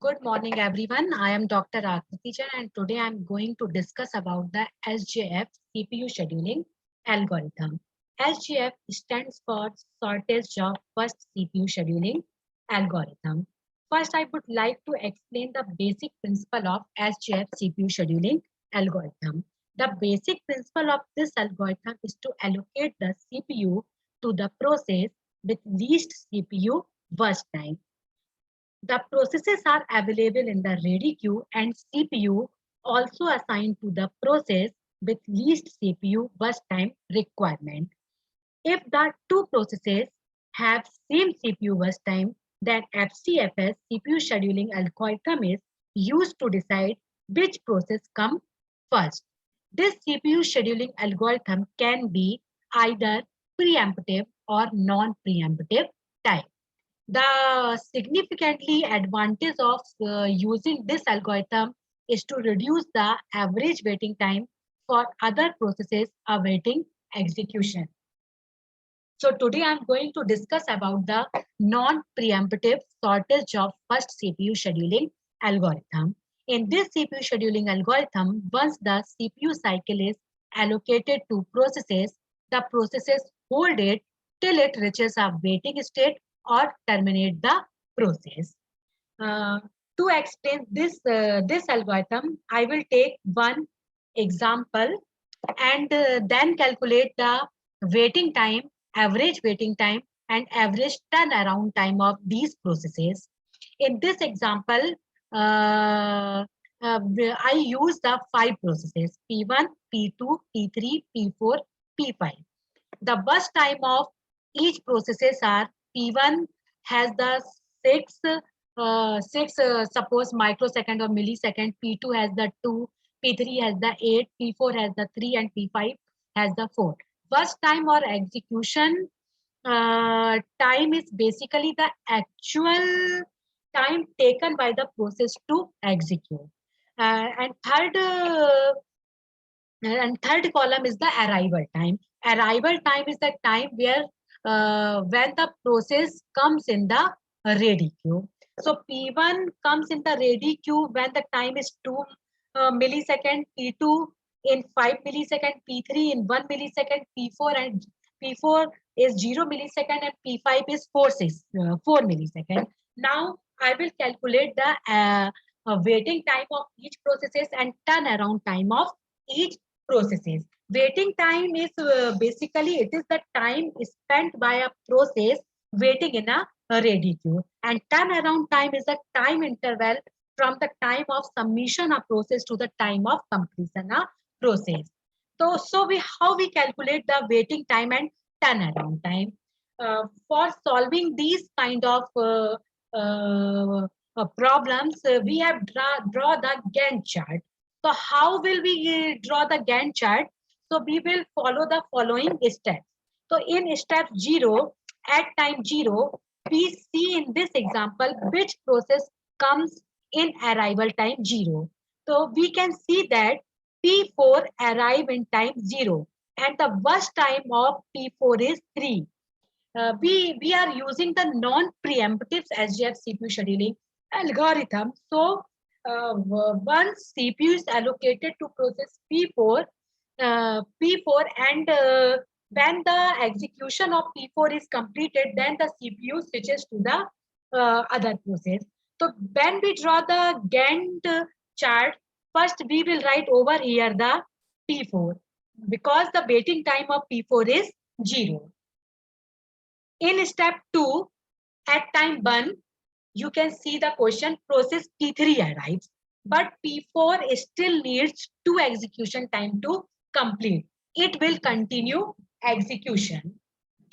Good morning, everyone. I am Dr. Akriti Jain, and today I am going to discuss about the SJF CPU scheduling algorithm. SJF stands for Shortest Job First CPU scheduling algorithm. First, I would like to explain the basic principle of SJF CPU scheduling algorithm. The basic principle of this algorithm is to allocate the CPU to the process with least CPU burst time. The processes are available in the ready queue and CPU also assigned to the process with least CPU burst time requirement. If the two processes have same CPU burst time, then FCFS CPU scheduling algorithm is used to decide which process comes first. This CPU scheduling algorithm can be either preemptive or non-preemptive type. The significantly advantage of using this algorithm is to reduce the average waiting time for other processes awaiting execution. So today I'm going to discuss about the non-preemptive shortest job first CPU scheduling algorithm. In this CPU scheduling algorithm, once the CPU cycle is allocated to processes, the processes hold it till it reaches a waiting state or terminate the process. Uh, to explain this algorithm, I will take one example and then calculate the waiting time, average waiting time, and average turnaround time of these processes. In this example, uh, I use the 5 processes P1, P2, P3, P4, P5. The burst time of each processes are P1 has the six suppose microsecond or millisecond, P2 has the 2, P3 has the 8, P4 has the 3, and P5 has the 4. Burst time or execution time is basically the actual time taken by the process to execute. And third column is the arrival time. Arrival time is the time where when the process comes in the ready queue. So P1 comes in the ready queue when the time is 2 millisecond, P2 in 5 millisecond, P3 in 1 millisecond, P4 is 0 millisecond, and P5 is 4 millisecond. Now I will calculate the waiting time of each processes and turnaround time of each processes. Waiting time is basically it is the time spent by a process waiting in a ready queue, and turnaround time is the time interval from the time of submission of process to the time of completion of process. So we how we calculate the waiting time and turnaround time. For solving these kind of problems, we have draw the Gantt chart. So how will we draw the Gantt chart? So we will follow the following steps. So in step 0, at time 0, we see in this example which process comes in arrival time 0. So we can see that P4 arrive in time 0 and the burst time of P4 is 3. We are using the non-preemptive SGF CPU scheduling algorithm. So once CPU is allocated to process P4 and when the execution of P4 is completed, then the CPU switches to the other process. So when we draw the Gantt chart, first we will write over here the P4 because the waiting time of P4 is 0. In step 2, at time 1, you can see the question process P3 arrives, but P4 still needs 2 execution time to complete. It will continue execution.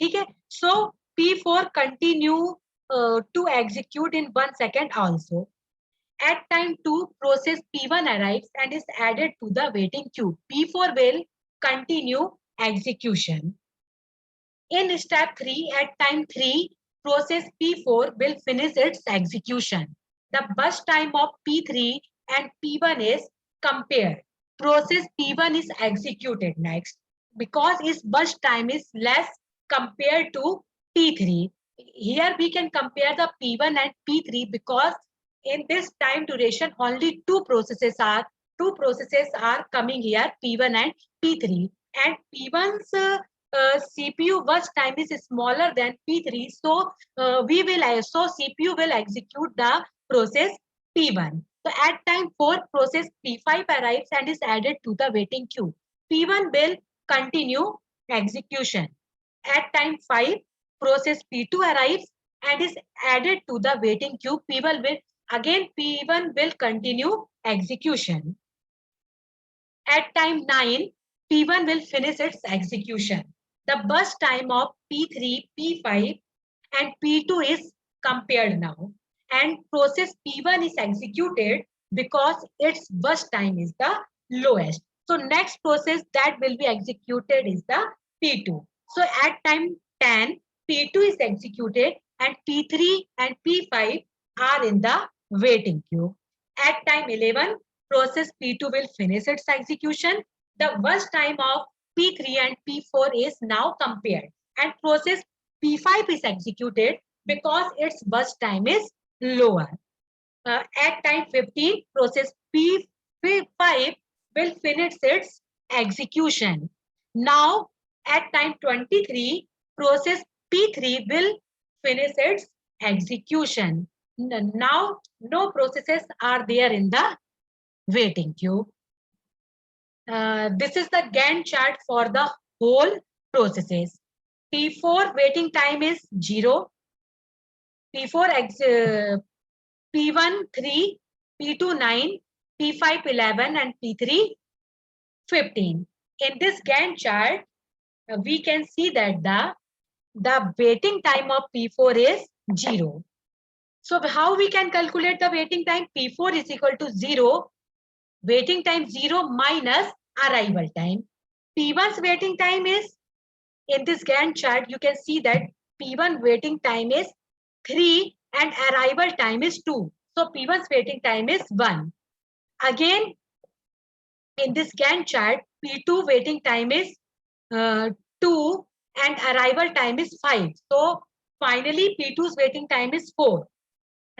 Okay? So P4 continue to execute in 1 second also. At time 2, process P1 arrives and is added to the waiting queue. P4 will continue execution. In step 3, at time 3, process P4 will finish its execution. The burst time of P3 and P1 is compared. Process P1 is executed next because its burst time is less compared to P3. Here we can compare the P1 and P3 because in this time duration, only two processes are coming here, P1 and P3. And P1's CPU burst time is smaller than P3, so CPU will execute the process P1. So at time 4, process P5 arrives and is added to the waiting queue. P1 will continue execution. At time 5, process P2 arrives and is added to the waiting queue. P1 will continue execution. At time 9, P1 will finish its execution. The burst time of P3, P5 and P2 is compared now. And process P1 is executed because its burst time is the lowest. So next process that will be executed is the P2. So at time 10, P2 is executed and P3 and P5 are in the waiting queue. At time 11, process P2 will finish its execution. The burst time of P3 and P4 is now compared and process P5 is executed because its burst time is lower. At time 15, process P5 will finish its execution. Now, at time 23, process P3 will finish its execution. Now, no processes are there in the waiting queue. This is the Gantt chart for the whole processes. P4 waiting time is 0. P1 3, P2 9, P5 11 and P3 15. In this Gantt chart, we can see that the waiting time of P4 is 0. So how we can calculate the waiting time? P4 is equal to 0, waiting time 0 minus arrival time. P1's waiting time is, in this Gantt chart, you can see that P1 waiting time is 3 and arrival time is 2. So P1's waiting time is 1. Again, in this Gantt chart, P2 waiting time is 2 and arrival time is 5. So finally, P2's waiting time is 4.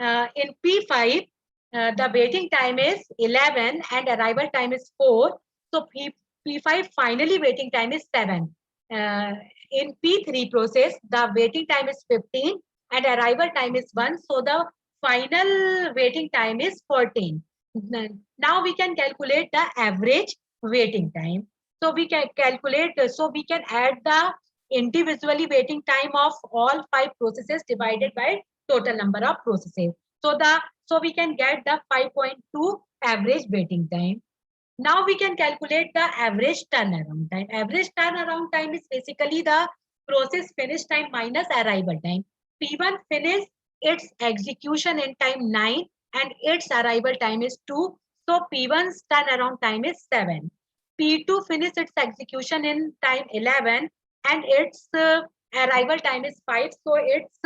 In P5, the waiting time is 11 and arrival time is 4. So P5 finally waiting time is 7. In P3 process, the waiting time is 15 and arrival time is 1. So the final waiting time is 14. Now we can calculate the average waiting time. So we can calculate, so we can add the individually waiting time of all 5 processes divided by total number of processes. So we can get the 5.2 average waiting time. Now we can calculate the average turnaround time. Average turnaround time is basically the process finish time minus arrival time. P1 finished its execution in time 9 and its arrival time is 2. So P1's turnaround time is 7. P2 finished its execution in time 11 and its arrival time is 5. So its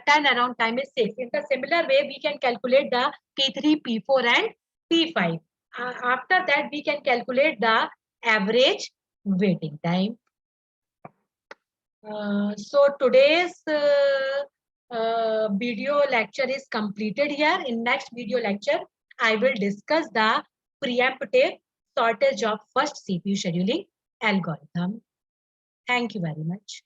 turnaround time is 6. In the similar way, we can calculate the P3, P4 and P5. After that, we can calculate the average waiting time. So today's video lecture is completed here. In next video lecture, I will discuss the preemptive shortage of first CPU scheduling algorithm. Thank you very much.